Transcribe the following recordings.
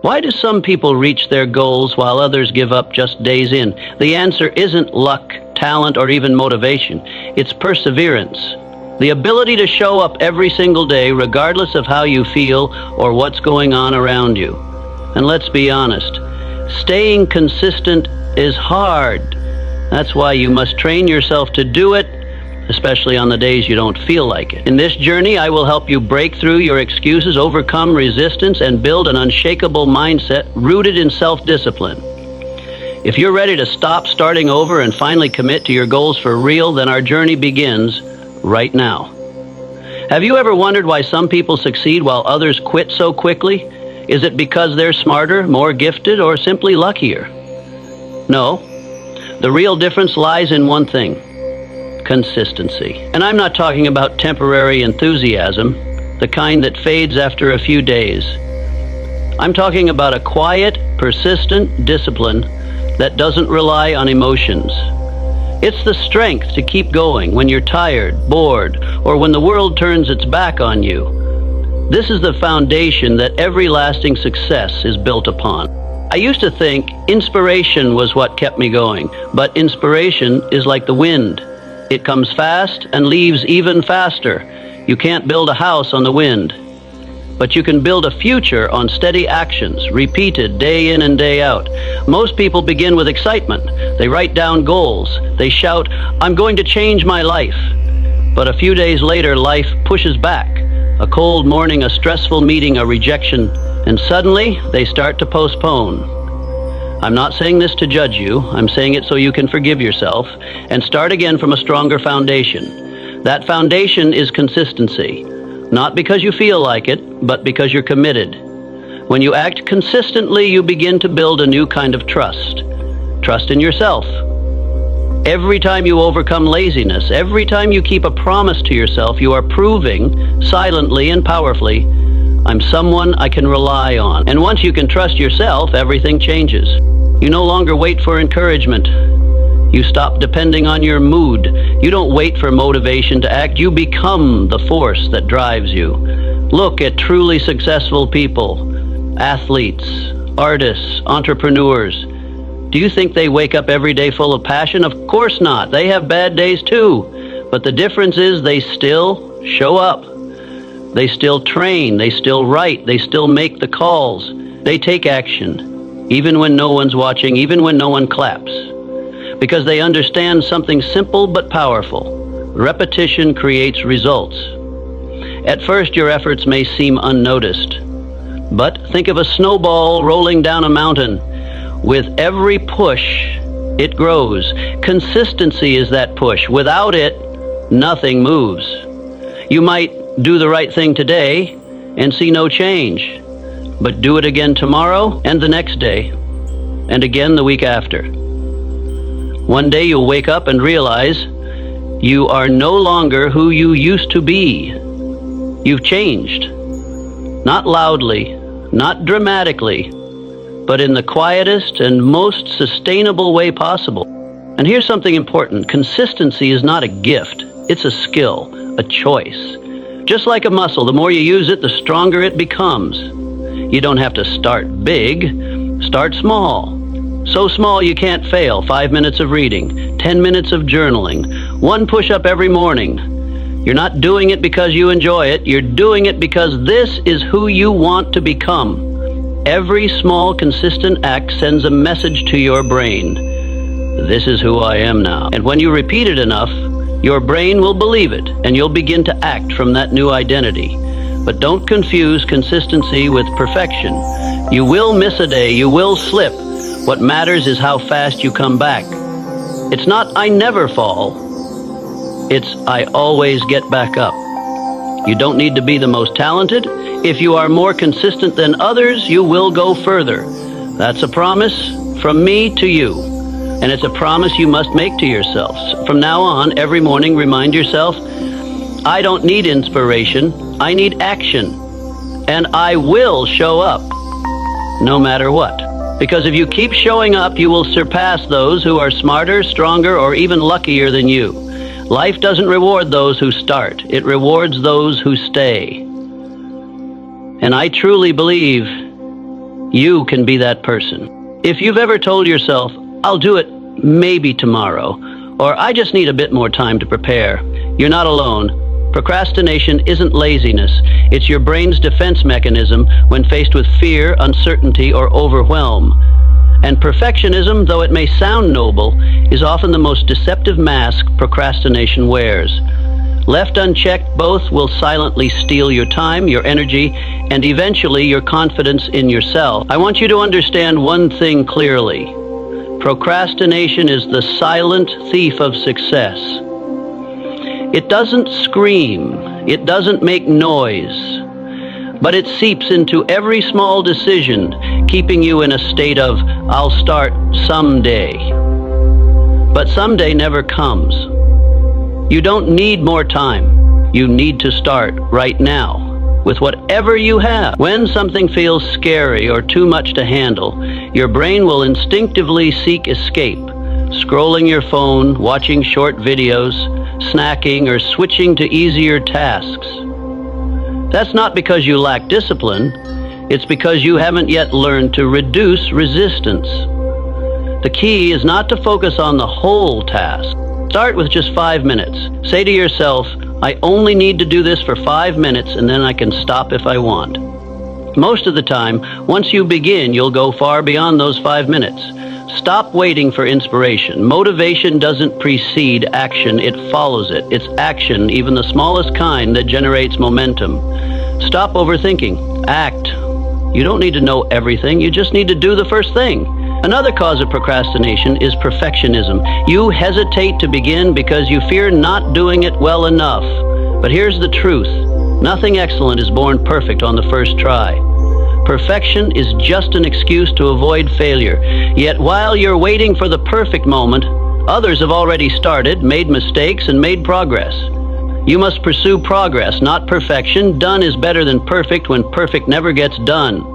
Why do some people reach their goals while others give up just days in? The answer isn't luck, talent, or even motivation. It's perseverance. The ability to show up every single day, regardless of how you feel or what's going on around you. And let's be honest, staying consistent is hard. That's why you must train yourself to do it, especially on the days you don't feel like it. In this journey, I will help you break through your excuses, overcome resistance, and build an unshakable mindset rooted in self-discipline. If you're ready to stop starting over and finally commit to your goals for real, then our journey begins right now. Have you ever wondered why some people succeed while others quit so quickly? Is it because they're smarter, more gifted, or simply luckier? No. The real difference lies in one thing: consistency. And I'm not talking about temporary enthusiasm, the kind that fades after a few days. I'm talking about a quiet, persistent discipline that doesn't rely on emotions. It's the strength to keep going when you're tired, bored, or when the world turns its back on you. This is the foundation that every lasting success is built upon. I used to think inspiration was what kept me going, but inspiration is like the wind. It comes fast and leaves even faster. You can't build a house on the wind, but you can build a future on steady actions, repeated day in and day out. Most people begin with excitement. They write down goals. They shout, "I'm going to change my life." But a few days later, life pushes back. A cold morning, a stressful meeting, a rejection, and suddenly they start to postpone. I'm not saying this to judge you. I'm saying it so you can forgive yourself and start again from a stronger foundation. That foundation is consistency. Not because you feel like it, but because you're committed. When you act consistently, you begin to build a new kind of trust. Trust in yourself. Every time you overcome laziness, every time you keep a promise to yourself, you are proving, silently and powerfully, I'm someone I can rely on. And once you can trust yourself, everything changes. You no longer wait for encouragement. You stop depending on your mood. You don't wait for motivation to act. You become the force that drives you. Look at truly successful people, athletes, artists, entrepreneurs. Do you think they wake up every day full of passion? Of course not. They have bad days too. But the difference is they still show up. They still train. They still write. They still make the calls. They take action, even when no one's watching, even when no one claps. Because they understand something simple but powerful. Repetition creates results. At first, your efforts may seem unnoticed. But think of a snowball rolling down a mountain. With every push, it grows. Consistency is that push. Without it, nothing moves. You might do the right thing today and see no change, but do it again tomorrow and the next day, and again the week after. One day you'll wake up and realize you are no longer who you used to be. You've changed. Not loudly, not dramatically, but in the quietest and most sustainable way possible. And here's something important. Consistency is not a gift. It's a skill, a choice. Just like a muscle, the more you use it, the stronger it becomes. You don't have to start big. Start small. So small you can't fail. 5 minutes of reading, 10 minutes of journaling, 1 push-up every morning. You're not doing it because you enjoy it. You're doing it because this is who you want to become. Every small, consistent act sends a message to your brain. This is who I am now. And when you repeat it enough, your brain will believe it, and you'll begin to act from that new identity. But don't confuse consistency with perfection. You will miss a day. You will slip. What matters is how fast you come back. It's not I never fall. It's I always get back up. You don't need to be the most talented. If you are more consistent than others, you will go further. That's a promise from me to you. And it's a promise you must make to yourself. From now on, every morning, remind yourself, I don't need inspiration. I need action. And I will show up, no matter what. Because if you keep showing up, you will surpass those who are smarter, stronger, or even luckier than you. Life doesn't reward those who start. It rewards those who stay. And I truly believe You can be that person. If you've ever told yourself, I'll do it maybe tomorrow, or I just need a bit more time to prepare, you're not alone. Procrastination isn't laziness. It's your brain's defense mechanism when faced with fear, uncertainty, or overwhelm. And perfectionism, though it may sound noble, is often the most deceptive mask procrastination wears. Left unchecked, both will silently steal your time, your energy, and eventually your confidence in yourself. I want you to understand one thing clearly. Procrastination is the silent thief of success. It doesn't scream, it doesn't make noise, but it seeps into every small decision, keeping you in a state of, I'll start someday. But someday never comes. You don't need more time. You need to start right now, with whatever you have. When something feels scary or too much to handle, your brain will instinctively seek escape, scrolling your phone, watching short videos, snacking, or switching to easier tasks. That's not because you lack discipline, it's because you haven't yet learned to reduce resistance. The key is not to focus on the whole task. Start with just 5 minutes. Say to yourself, I only need to do this for 5 minutes and then I can stop if I want. Most of the time, once you begin, you'll go far beyond those 5 minutes. Stop waiting for inspiration. Motivation doesn't precede action, it follows it. It's action, even the smallest kind, that generates momentum. Stop overthinking. Act. You don't need to know everything, you just need to do the first thing. Another cause of procrastination is perfectionism. You hesitate to begin because you fear not doing it well enough. But here's the truth. Nothing excellent is born perfect on the first try. Perfection is just an excuse to avoid failure. Yet while you're waiting for the perfect moment, others have already started, made mistakes, and made progress. You must pursue progress, not perfection. Done is better than perfect when perfect never gets done.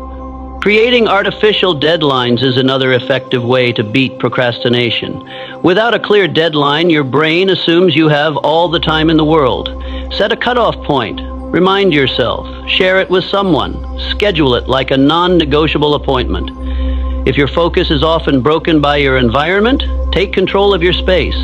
Creating artificial deadlines is another effective way to beat procrastination. Without a clear deadline, your brain assumes you have all the time in the world. Set a cutoff point. Remind yourself. Share it with someone. Schedule it like a non-negotiable appointment. If your focus is often broken by your environment, take control of your space.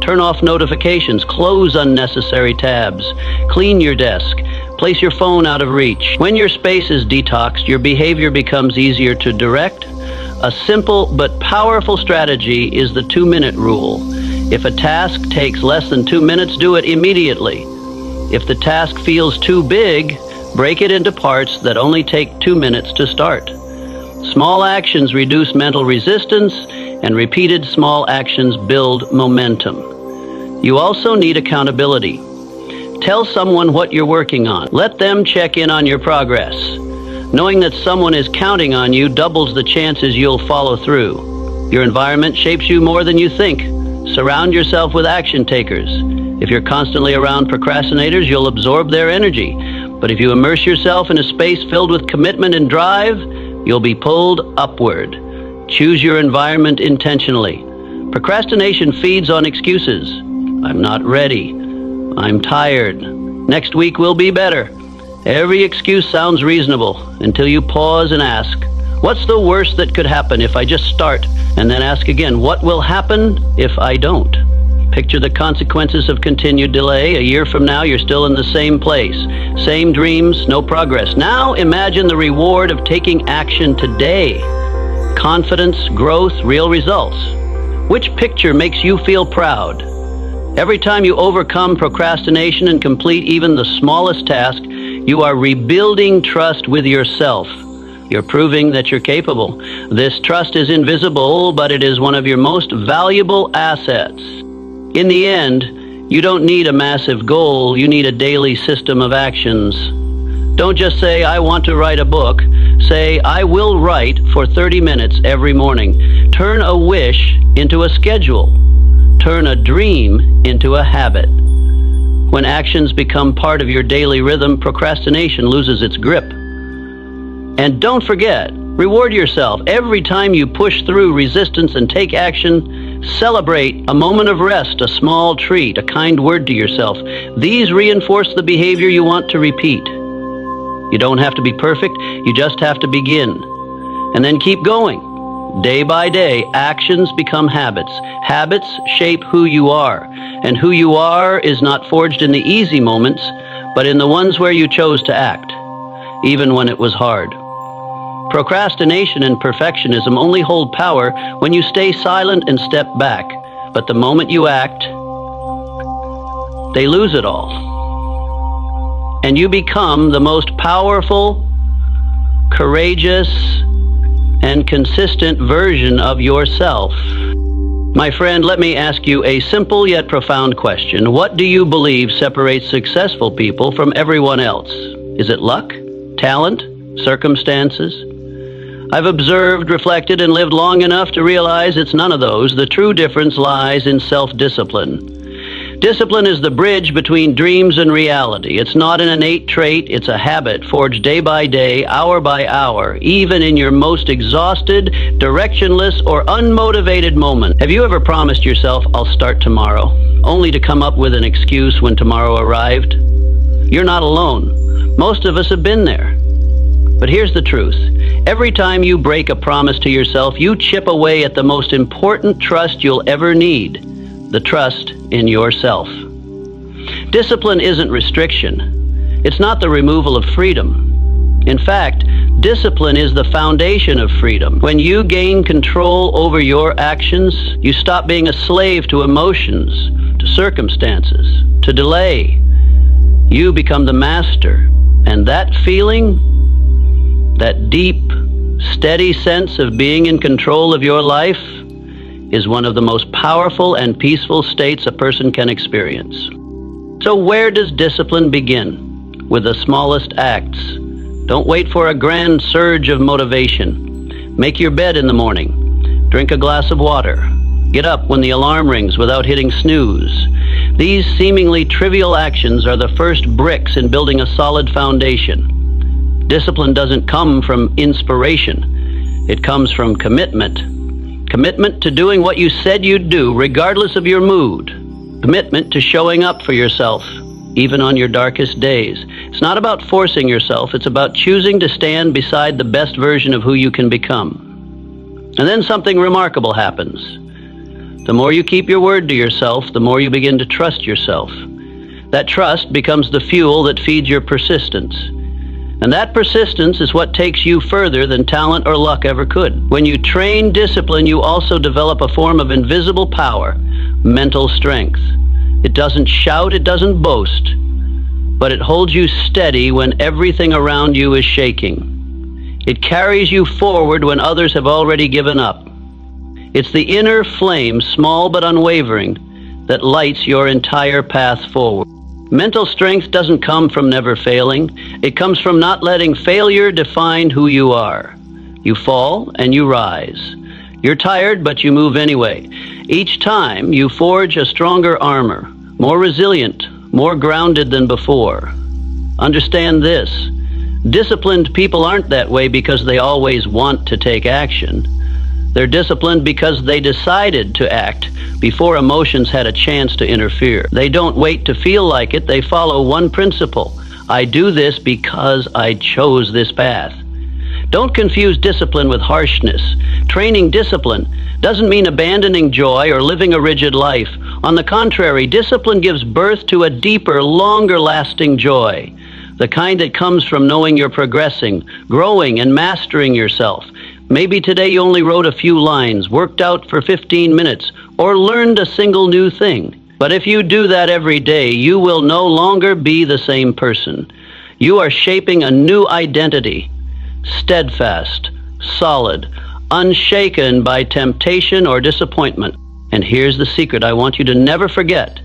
Turn off notifications. Close unnecessary tabs. Clean your desk. Place your phone out of reach. When your space is detoxed, your behavior becomes easier to direct. A simple but powerful strategy is the 2-minute rule. If a task takes less than 2 minutes, do it immediately. If the task feels too big, break it into parts that only take 2 minutes to start. Small actions reduce mental resistance, and repeated small actions build momentum. You also need accountability. Tell someone what you're working on. Let them check in on your progress. Knowing that someone is counting on you doubles the chances you'll follow through. Your environment shapes you more than you think. Surround yourself with action takers. If you're constantly around procrastinators, you'll absorb their energy. But if you immerse yourself in a space filled with commitment and drive, you'll be pulled upward. Choose your environment intentionally. Procrastination feeds on excuses. I'm not ready. I'm tired. Next week will be better. Every excuse sounds reasonable until you pause and ask, what's the worst that could happen if I just start? And then ask again, what will happen if I don't? Picture the consequences of continued delay. A year from now, you're still in the same place. Same dreams, no progress. Now imagine the reward of taking action today. Confidence, growth, real results. Which picture makes you feel proud? Every time you overcome procrastination and complete even the smallest task, you are rebuilding trust with yourself. You're proving that you're capable. This trust is invisible, but it is one of your most valuable assets. In the end, you don't need a massive goal, you need a daily system of actions. Don't just say, I want to write a book. Say, I will write for 30 minutes every morning. Turn a wish into a schedule. Turn a dream into a habit. When actions become part of your daily rhythm, procrastination loses its grip. And don't forget, reward yourself. Every time you push through resistance and take action, celebrate a moment of rest, a small treat, a kind word to yourself. These reinforce the behavior you want to repeat. You don't have to be perfect, you just have to begin. And then keep going. Day by day, actions become habits. Habits shape who you are. And who you are is not forged in the easy moments, but in the ones where you chose to act, even when it was hard. Procrastination and perfectionism only hold power when you stay silent and step back. But the moment you act, they lose it all. And you become the most powerful, courageous, and consistent version of yourself. My friend, let me ask you a simple yet profound question. What do you believe separates successful people from everyone else? Is it luck, talent, circumstances? I've observed, reflected, and lived long enough to realize it's none of those. The true difference lies in self-discipline. Discipline is the bridge between dreams and reality. It's not an innate trait, it's a habit forged day by day, hour by hour, even in your most exhausted, directionless, or unmotivated moment. Have you ever promised yourself, I'll start tomorrow, only to come up with an excuse when tomorrow arrived? You're not alone. Most of us have been there. But here's the truth. Every time you break a promise to yourself, you chip away at the most important trust you'll ever need. The trust in yourself. Discipline isn't restriction. It's not the removal of freedom. In fact, discipline is the foundation of freedom. When you gain control over your actions, you stop being a slave to emotions, to circumstances, to delay. You become the master. And that feeling, that deep, steady sense of being in control of your life, is one of the most powerful and peaceful states a person can experience. So where does discipline begin? With the smallest acts. Don't wait for a grand surge of motivation. Make your bed in the morning. Drink a glass of water. Get up when the alarm rings without hitting snooze. These seemingly trivial actions are the first bricks in building a solid foundation. Discipline doesn't come from inspiration. It comes from commitment. Commitment to doing what you said you'd do, regardless of your mood. Commitment to showing up for yourself, even on your darkest days. It's not about forcing yourself, it's about choosing to stand beside the best version of who you can become. And then something remarkable happens. The more you keep your word to yourself, the more you begin to trust yourself. That trust becomes the fuel that feeds your persistence. And that persistence is what takes you further than talent or luck ever could. When you train discipline, you also develop a form of invisible power, mental strength. It doesn't shout, it doesn't boast, but it holds you steady when everything around you is shaking. It carries you forward when others have already given up. It's the inner flame, small but unwavering, that lights your entire path forward. Mental strength doesn't come from never failing. It comes from not letting failure define who you are. You fall and you rise. You're tired, but you move anyway. Each time you forge a stronger armor, more resilient, more grounded than before. Understand this. Disciplined people aren't that way because they always want to take action. They're disciplined because they decided to act before emotions had a chance to interfere. They don't wait to feel like it. They follow one principle. I do this because I chose this path. Don't confuse discipline with harshness. Training discipline doesn't mean abandoning joy or living a rigid life. On the contrary, discipline gives birth to a deeper, longer-lasting joy. The kind that comes from knowing you're progressing, growing, and mastering yourself. Maybe today you only wrote a few lines, worked out for 15 minutes, or learned a single new thing. But if you do that every day, you will no longer be the same person. You are shaping a new identity, steadfast, solid, unshaken by temptation or disappointment. And here's the secret I want you to never forget.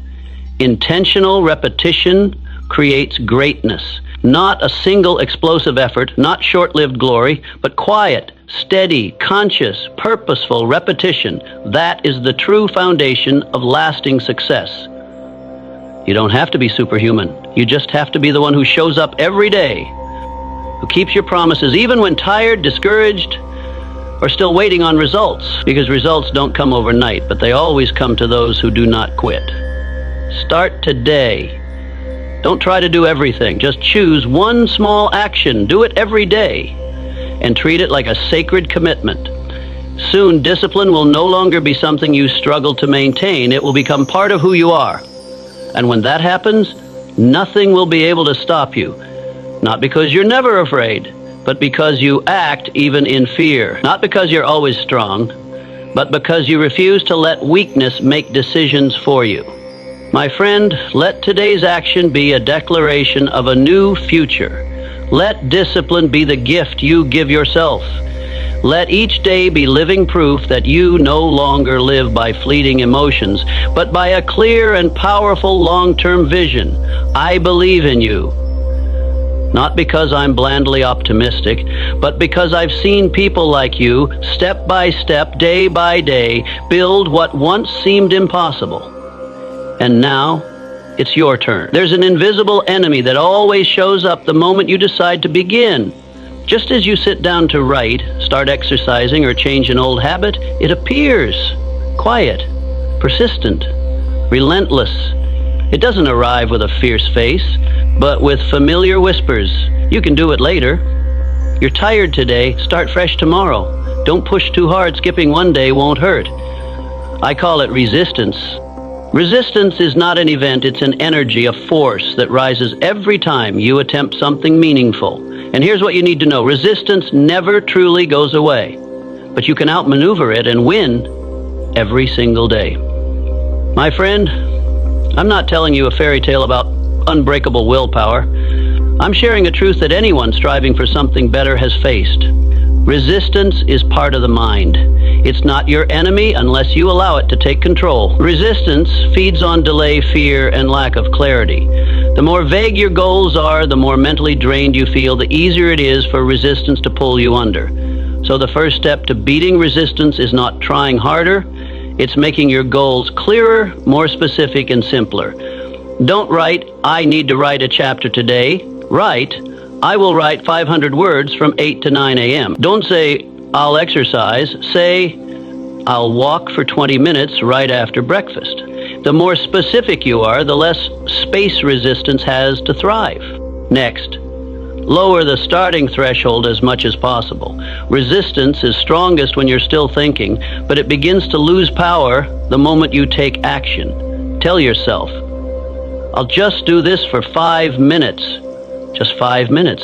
Intentional repetition creates greatness. Not a single explosive effort, not short-lived glory, but quiet, steady, conscious, purposeful repetition. That is the true foundation of lasting success. You don't have to be superhuman. You just have to be the one who shows up every day, who keeps your promises even when tired, discouraged, or still waiting on results. Because results don't come overnight, but they always come to those who do not quit. Start today. Don't try to do everything. Just choose one small action. Do it every day. and treat it like a sacred commitment. Soon, discipline will no longer be something you struggle to maintain. It will become part of who you are. And when that happens, nothing will be able to stop you. Not because you're never afraid, but because you act even in fear. Not because you're always strong, but because you refuse to let weakness make decisions for you. My friend, let today's action be a declaration of a new future. Let discipline be the gift you give yourself. Let each day be living proof that you no longer live by fleeting emotions, but by a clear and powerful long-term vision. I believe in you. Not because I'm blandly optimistic, but because I've seen people like you, step by step, day by day, build what once seemed impossible. And now, it's your turn. There's an invisible enemy that always shows up the moment you decide to begin. Just as you sit down to write, start exercising, or change an old habit, it appears. Quiet, persistent, relentless. It doesn't arrive with a fierce face, but with familiar whispers. You can do it later. You're tired today, start fresh tomorrow. Don't push too hard, skipping one day won't hurt. I call it resistance. Resistance is not an event, it's an energy, a force that rises every time you attempt something meaningful. And here's what you need to know. Resistance never truly goes away, but you can outmaneuver it and win every single day. My friend, I'm not telling you a fairy tale about unbreakable willpower. I'm sharing a truth that anyone striving for something better has faced. Resistance is part of the mind. It's not your enemy unless you allow it to take control. Resistance feeds on delay, fear, and lack of clarity. The more vague your goals are, the more mentally drained you feel, the easier it is for resistance to pull you under. So the first step to beating resistance is not trying harder, it's making your goals clearer, more specific, and simpler. Don't write, I need to write a chapter today. Write, I will write 500 words from 8 to 9 a.m. Don't say, I'll exercise. Say, I'll walk for 20 minutes right after breakfast. The more specific you are, the less space resistance has to thrive. Next, lower the starting threshold as much as possible. Resistance is strongest when you're still thinking, but it begins to lose power the moment you take action. Tell yourself, I'll just do this for 5 minutes. Just 5 minutes.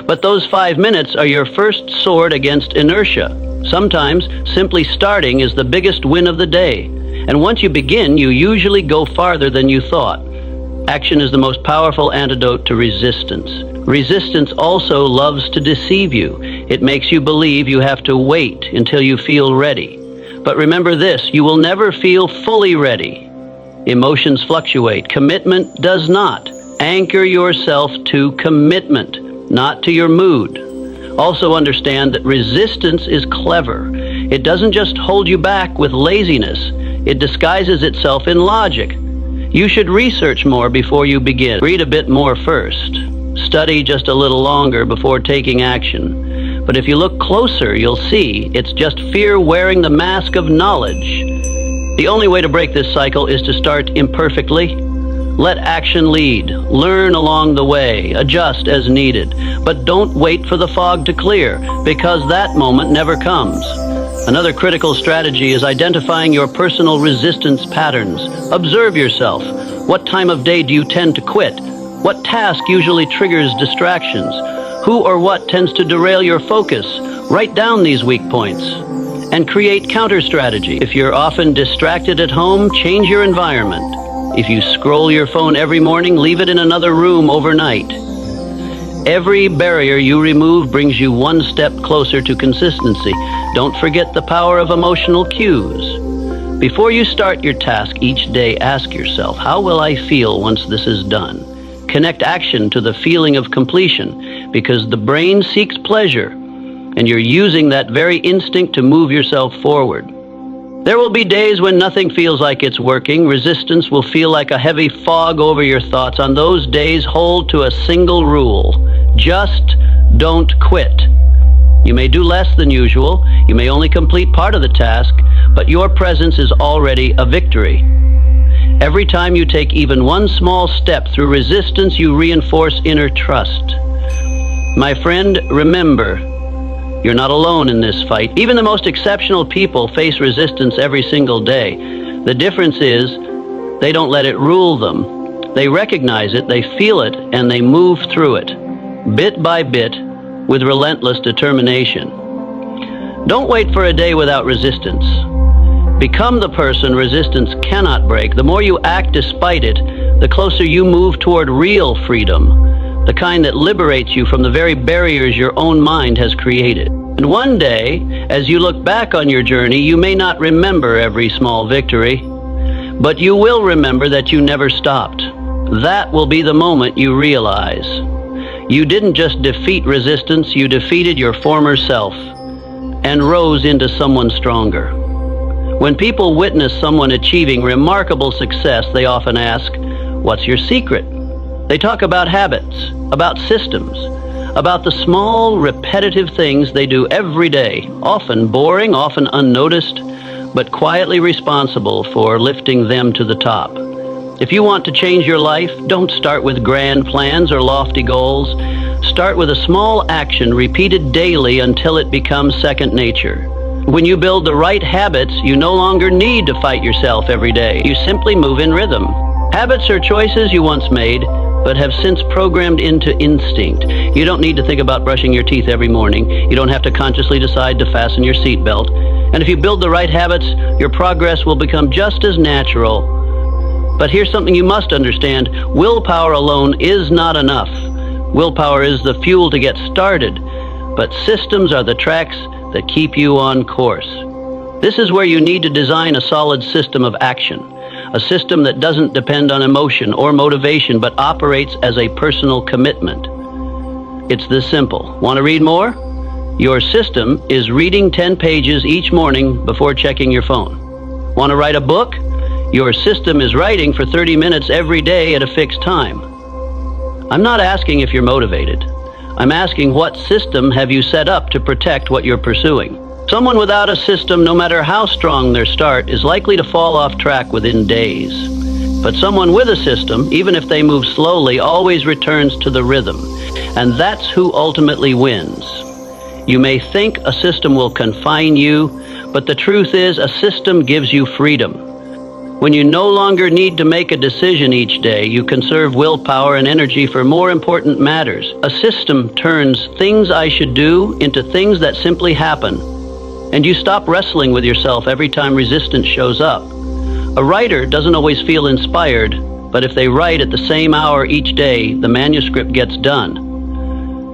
But those 5 minutes are your first sword against inertia. Sometimes simply starting is the biggest win of the day. And once you begin, you usually go farther than you thought. Action is the most powerful antidote to resistance. Resistance also loves to deceive you. It makes you believe you have to wait until you feel ready. But remember this, you will never feel fully ready. Emotions fluctuate. Commitment does not. Anchor yourself to commitment, not to your mood. Also understand that resistance is clever. It doesn't just hold you back with laziness. It disguises itself in logic. You should research more before you begin. Read a bit more first. Study just a little longer before taking action. But if you look closer, you'll see it's just fear wearing the mask of knowledge. The only way to break this cycle is to start imperfectly. Let action lead. Learn along the way. Adjust as needed. But don't wait for the fog to clear, because that moment never comes. Another critical strategy is identifying your personal resistance patterns. Observe yourself. What time of day do you tend to quit? What task usually triggers distractions? Who or what tends to derail your focus? Write down these weak points and create counter strategy. If you're often distracted at home, change your environment. If you scroll your phone every morning, leave it in another room overnight. Every barrier you remove brings you one step closer to consistency. Don't forget the power of emotional cues. Before you start your task each day, ask yourself, how will I feel once this is done? Connect action to the feeling of completion, because the brain seeks pleasure, and you're using that very instinct to move yourself forward. There will be days when nothing feels like it's working. Resistance will feel like a heavy fog over your thoughts. On those days, hold to a single rule. Just don't quit. You may do less than usual. You may only complete part of the task, but your presence is already a victory. Every time you take even one small step through resistance, you reinforce inner trust. My friend, remember, You're not alone in this fight. Even the most exceptional people face resistance every single day. The difference is they don't let it rule them. They recognize it, they feel it, and they move through it, bit by bit, with relentless determination. Don't wait for a day without resistance. Become the person resistance cannot break. The more you act despite it, the closer you move toward real freedom, the kind that liberates you from the very barriers your own mind has created. And one day, as you look back on your journey, you may not remember every small victory, but you will remember that you never stopped. That will be the moment you realize you didn't just defeat resistance, you defeated your former self and rose into someone stronger. When people witness someone achieving remarkable success, they often ask, "What's your secret?" They talk about habits, about systems, about the small, repetitive things they do every day, often boring, often unnoticed, but quietly responsible for lifting them to the top. If you want to change your life, don't start with grand plans or lofty goals. Start with a small action repeated daily until it becomes second nature. When you build the right habits, you no longer need to fight yourself every day. You simply move in rhythm. Habits are choices you once made, but have since programmed into instinct. You don't need to think about brushing your teeth every morning. You don't have to consciously decide to fasten your seatbelt. And if you build the right habits, your progress will become just as natural. But here's something you must understand. Willpower alone is not enough. Willpower is the fuel to get started, but systems are the tracks that keep you on course. This is where you need to design a solid system of action. A system that doesn't depend on emotion or motivation, but operates as a personal commitment. It's this simple. Want to read more? Your system is reading 10 pages each morning before checking your phone. Want to write a book? Your system is writing for 30 minutes every day at a fixed time. I'm not asking if you're motivated. I'm asking what system have you set up to protect what you're pursuing? Someone without a system, no matter how strong their start, is likely to fall off track within days. But someone with a system, even if they move slowly, always returns to the rhythm. And that's who ultimately wins. You may think a system will confine you, but the truth is a system gives you freedom. When you no longer need to make a decision each day, you conserve willpower and energy for more important matters. A system turns things I should do into things that simply happen. And you stop wrestling with yourself every time resistance shows up. A writer doesn't always feel inspired, but if they write at the same hour each day, the manuscript gets done.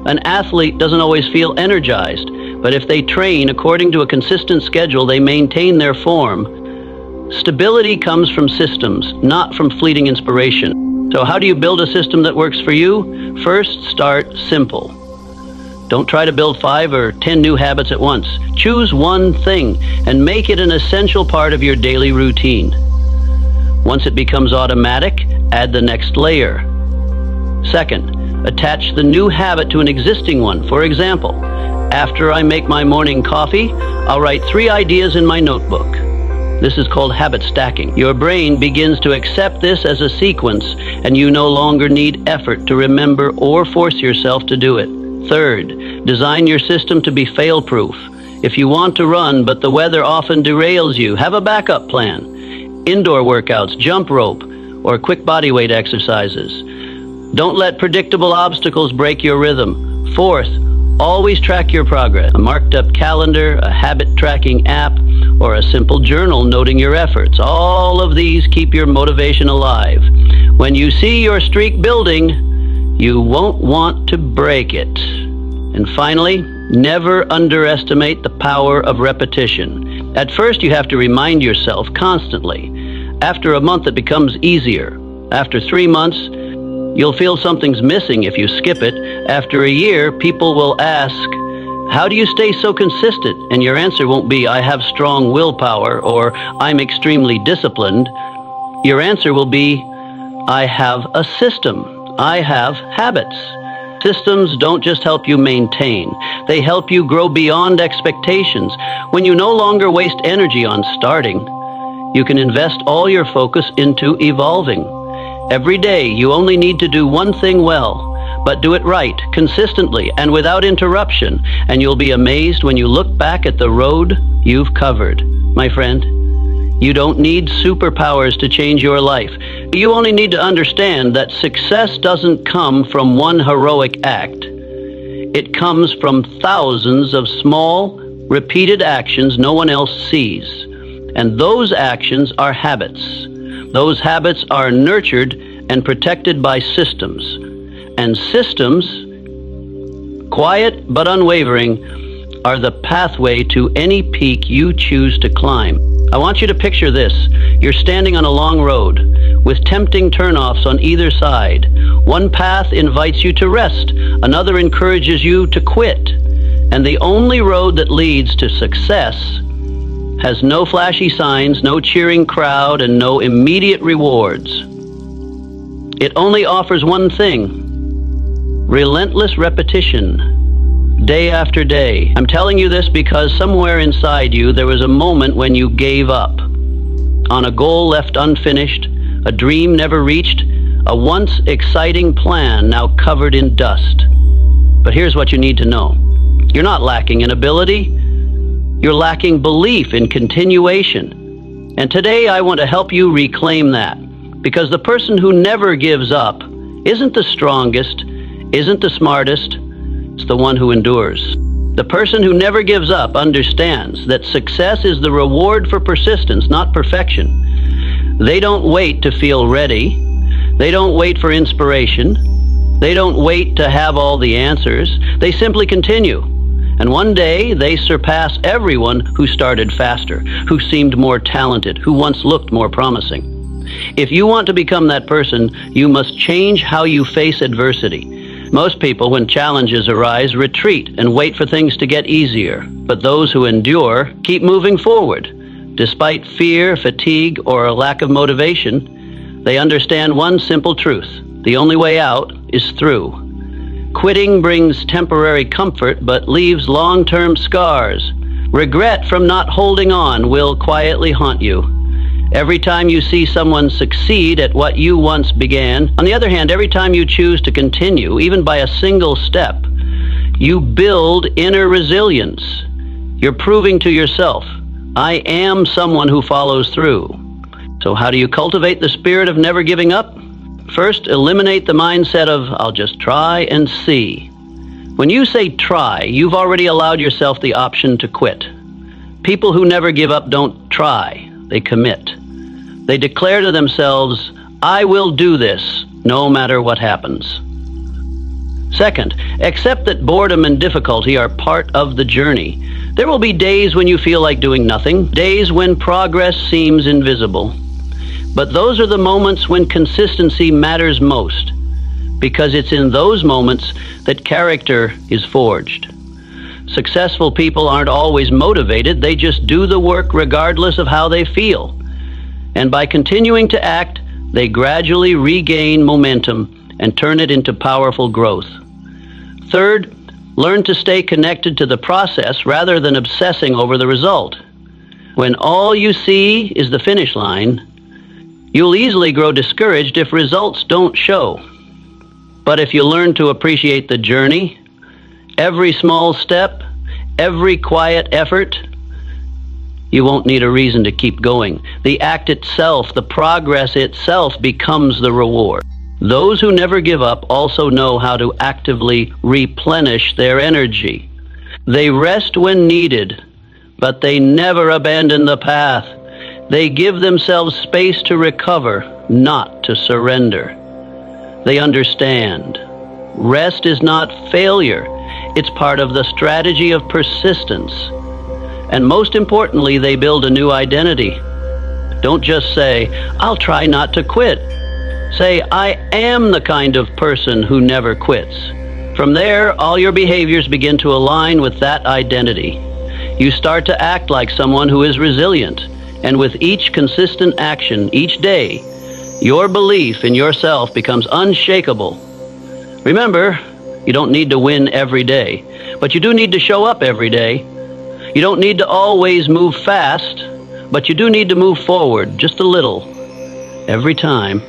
An athlete doesn't always feel energized, but if they train according to a consistent schedule, they maintain their form. Stability comes from systems, not from fleeting inspiration. So how do you build a system that works for you? First, start simple. Don't try to build 5 or 10 new habits at once. Choose one thing and make it an essential part of your daily routine. Once it becomes automatic, add the next layer. Second, attach the new habit to an existing one. For example, after I make my morning coffee, I'll write 3 ideas in my notebook. This is called habit stacking. Your brain begins to accept this as a sequence, and you no longer need effort to remember or force yourself to do it. Third, design your system to be fail-proof. If you want to run, but the weather often derails you, have a backup plan. Indoor workouts, jump rope, or quick body weight exercises. Don't let predictable obstacles break your rhythm. Fourth, always track your progress. A marked-up calendar, a habit-tracking app, or a simple journal noting your efforts. All of these keep your motivation alive. When you see your streak building, you won't want to break it. And finally, never underestimate the power of repetition. At first, you have to remind yourself constantly. After a month, it becomes easier. After 3 months, you'll feel something's missing if you skip it. After a year, people will ask, "How do you stay so consistent?" And your answer won't be, "I have strong willpower," or "I'm extremely disciplined." Your answer will be, "I have a system. I have habits." Systems don't just help you maintain. They help you grow beyond expectations. When you no longer waste energy on starting, you can invest all your focus into evolving. Every day, you only need to do one thing well, But do it right, consistently, and without interruption, and you'll be amazed when you look back at the road you've covered. My friend, you don't need superpowers to change your life. You only need to understand that success doesn't come from one heroic act. It comes from thousands of small, repeated actions no one else sees. And those actions are habits. Those habits are nurtured and protected by systems. And systems, quiet but unwavering, are the pathway to any peak you choose to climb. I want you to picture this. You're standing on a long road with tempting turnoffs on either side. One path invites you to rest, another encourages you to quit. And the only road that leads to success has no flashy signs, no cheering crowd, and no immediate rewards. It only offers one thing: relentless repetition, day after day. I'm telling you this because somewhere inside you there was a moment when you gave up on a goal left unfinished, a dream never reached, a once exciting plan now covered in dust. But here's what you need to know. You're not lacking in ability. You're lacking belief in continuation. And today I want to help you reclaim that. Because the person who never gives up isn't the strongest, isn't the smartest, it's the one who endures. The person who never gives up understands that success is the reward for persistence, not perfection. They don't wait to feel ready. They don't wait for inspiration. They don't wait to have all the answers. They simply continue. And one day they surpass everyone who started faster, who seemed more talented, who once looked more promising. If you want to become that person, you must change how you face adversity. Most people, when challenges arise, retreat and wait for things to get easier. But those who endure keep moving forward. Despite fear, fatigue, or a lack of motivation, they understand one simple truth: the only way out is through. Quitting brings temporary comfort but leaves long-term scars. Regret from not holding on will quietly haunt you. Every time you see someone succeed at what you once began, on the other hand, every time you choose to continue, even by a single step, you build inner resilience. You're proving to yourself, I am someone who follows through. So how do you cultivate the spirit of never giving up? First, eliminate the mindset of, I'll just try and see. When you say try, you've already allowed yourself the option to quit. People who never give up don't try, they commit. They declare to themselves, I will do this, no matter what happens. Second, accept that boredom and difficulty are part of the journey. There will be days when you feel like doing nothing, days when progress seems invisible. But those are the moments when consistency matters most, because it's in those moments that character is forged. Successful people aren't always motivated, they just do the work regardless of how they feel. And by continuing to act, they gradually regain momentum and turn it into powerful growth. Third, learn to stay connected to the process rather than obsessing over the result. When all you see is the finish line, you'll easily grow discouraged if results don't show. But if you learn to appreciate the journey, every small step, every quiet effort, you won't need a reason to keep going. The act itself, the progress itself becomes the reward. Those who never give up also know how to actively replenish their energy. They rest when needed, but they never abandon the path. They give themselves space to recover, not to surrender. They understand. Rest is not failure. It's part of the strategy of persistence. And most importantly, they build a new identity. Don't just say, I'll try not to quit. Say, I am the kind of person who never quits. From there, all your behaviors begin to align with that identity. You start to act like someone who is resilient. And with each consistent action, each day, your belief in yourself becomes unshakable. Remember, you don't need to win every day, but you do need to show up every day. You don't need to always move fast, but you do need to move forward just a little, every time.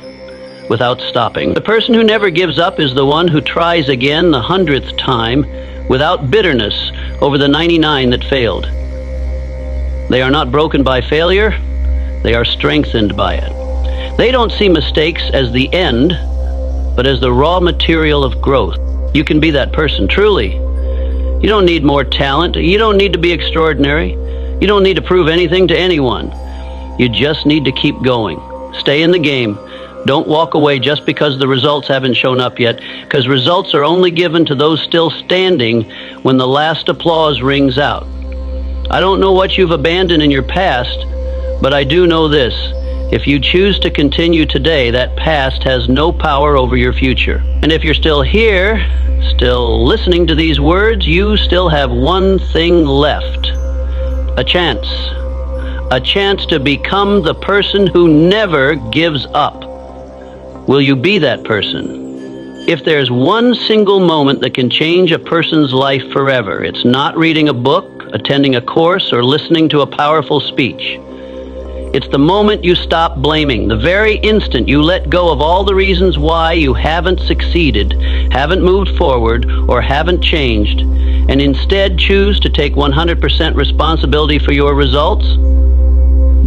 without stopping. The person who never gives up is the one who tries again the 100th time without bitterness over the 99 that failed. They are not broken by failure, they are strengthened by it. They don't see mistakes as the end, but as the raw material of growth. You can be that person, truly. You don't need more talent. You don't need to be extraordinary. You don't need to prove anything to anyone. You just need to keep going. Stay in the game. Don't walk away just because the results haven't shown up yet, because results are only given to those still standing when the last applause rings out. I don't know what you've abandoned in your past, but I do know this. If you choose to continue today, that past has no power over your future. And if you're still here, still listening to these words, you still have one thing left. A chance. A chance to become the person who never gives up. Will you be that person? If there's one single moment that can change a person's life forever, it's not reading a book, attending a course, or listening to a powerful speech. It's the moment you stop blaming, the very instant you let go of all the reasons why you haven't succeeded, haven't moved forward, or haven't changed, and instead choose to take 100% responsibility for your results.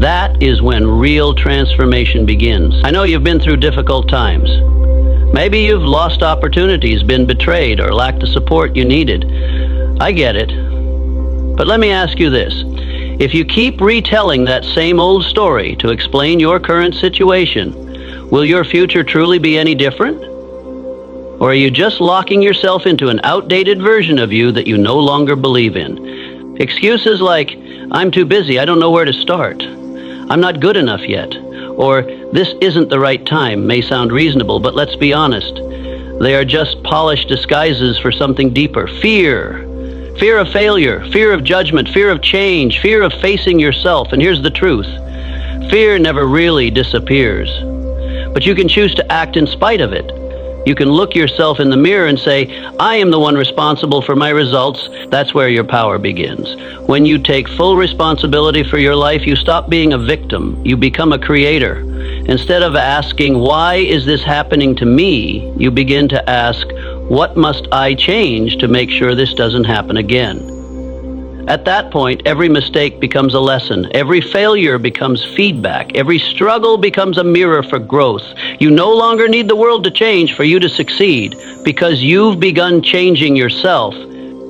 That is when real transformation begins. I know you've been through difficult times. Maybe you've lost opportunities, been betrayed, or lacked the support you needed. I get it. But let me ask you this. If you keep retelling that same old story to explain your current situation, will your future truly be any different? Or are you just locking yourself into an outdated version of you that you no longer believe in? Excuses like, I'm too busy, I don't know where to start. I'm not good enough yet. Or, this isn't the right time may sound reasonable, but let's be honest. They are just polished disguises for something deeper. Fear. Fear of failure, fear of judgment, fear of change, fear of facing yourself. And here's the truth. Fear never really disappears. But you can choose to act in spite of it. You can look yourself in the mirror and say, I am the one responsible for my results. That's where your power begins. When you take full responsibility for your life, you stop being a victim. You become a creator. Instead of asking, why is this happening to me? You begin to ask, what must I change to make sure this doesn't happen again? At that point, every mistake becomes a lesson. Every failure becomes feedback. Every struggle becomes a mirror for growth. You no longer need the world to change for you to succeed because you've begun changing yourself.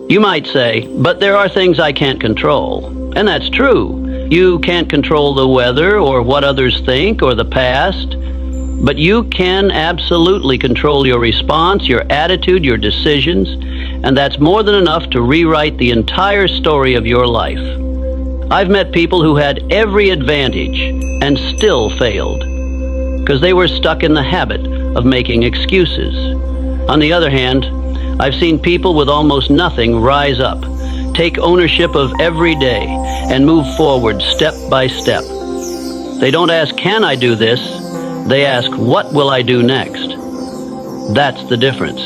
You might say, but there are things I can't control. And that's true. You can't control the weather or what others think or the past. But you can absolutely control your response, your attitude, your decisions, and that's more than enough to rewrite the entire story of your life. I've met people who had every advantage and still failed because they were stuck in the habit of making excuses. On the other hand, I've seen people with almost nothing rise up, take ownership of every day, and move forward step by step. They don't ask, can I do this? They ask, what will I do next? That's the difference.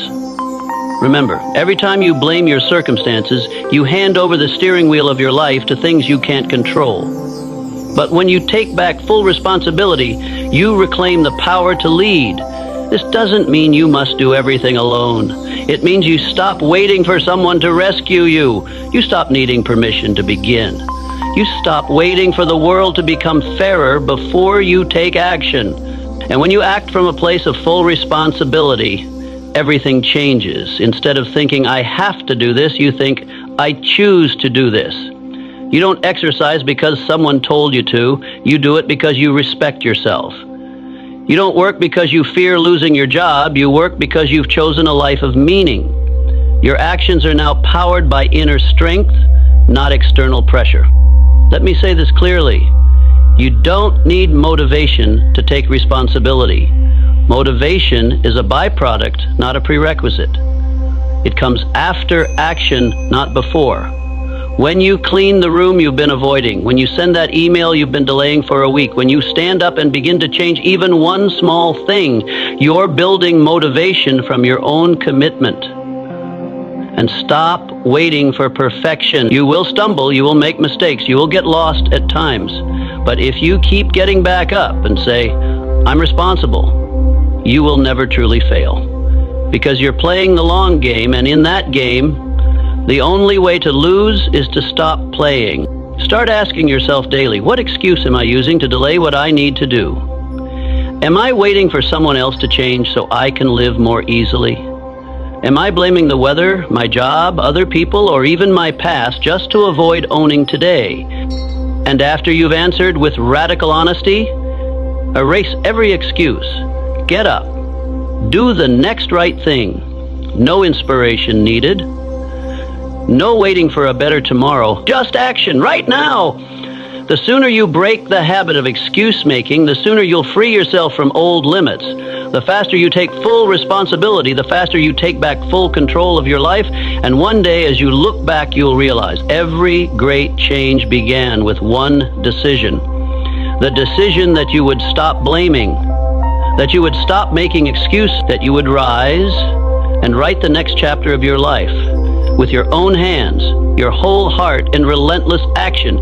Remember, every time you blame your circumstances, you hand over the steering wheel of your life to things you can't control. But when you take back full responsibility, you reclaim the power to lead. This doesn't mean you must do everything alone. It means you stop waiting for someone to rescue you. You stop needing permission to begin. You stop waiting for the world to become fairer before you take action. And when you act from a place of full responsibility, everything changes. Instead of thinking, I have to do this, you think, I choose to do this. You don't exercise because someone told you to. You do it because you respect yourself. You don't work because you fear losing your job. You work because you've chosen a life of meaning. Your actions are now powered by inner strength, not external pressure. Let me say this clearly. You don't need motivation to take responsibility. Motivation is a byproduct, not a prerequisite. It comes after action, not before. When you clean the room you've been avoiding, when you send that email you've been delaying for a week, when you stand up and begin to change even one small thing, you're building motivation from your own commitment. And stop waiting for perfection. You will stumble, you will make mistakes, you will get lost at times. But if you keep getting back up and say, I'm responsible, you will never truly fail. Because you're playing the long game, and in that game, the only way to lose is to stop playing. Start asking yourself daily, what excuse am I using to delay what I need to do? Am I waiting for someone else to change so I can live more easily? Am I blaming the weather, my job, other people, or even my past just to avoid owning today? And after you've answered with radical honesty, erase every excuse. Get up. Do the next right thing. No inspiration needed. No waiting for a better tomorrow. Just action right now. The sooner you break the habit of excuse making, the sooner you'll free yourself from old limits. The faster you take full responsibility, the faster you take back full control of your life. And one day, as you look back, you'll realize every great change began with one decision. The decision that you would stop blaming, that you would stop making excuses, that you would rise and write the next chapter of your life with your own hands, your whole heart, and relentless action.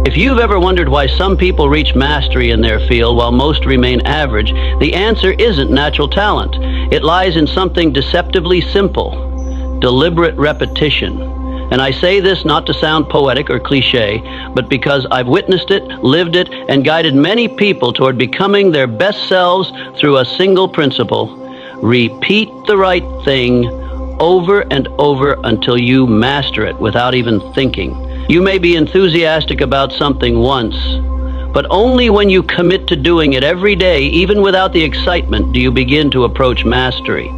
If you've ever wondered why some people reach mastery in their field while most remain average, the answer isn't natural talent. It lies in something deceptively simple: deliberate repetition. And I say this not to sound poetic or cliche, but because I've witnessed it, lived it, and guided many people toward becoming their best selves through a single principle: repeat the right thing over and over until you master it without even thinking. You may be enthusiastic about something once, but only when you commit to doing it every day, even without the excitement, do you begin to approach mastery.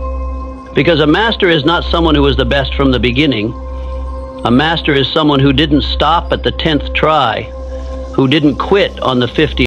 Because a master is not someone who was the best from the beginning. A master is someone who didn't stop at the 10th try, who didn't quit on the 50th.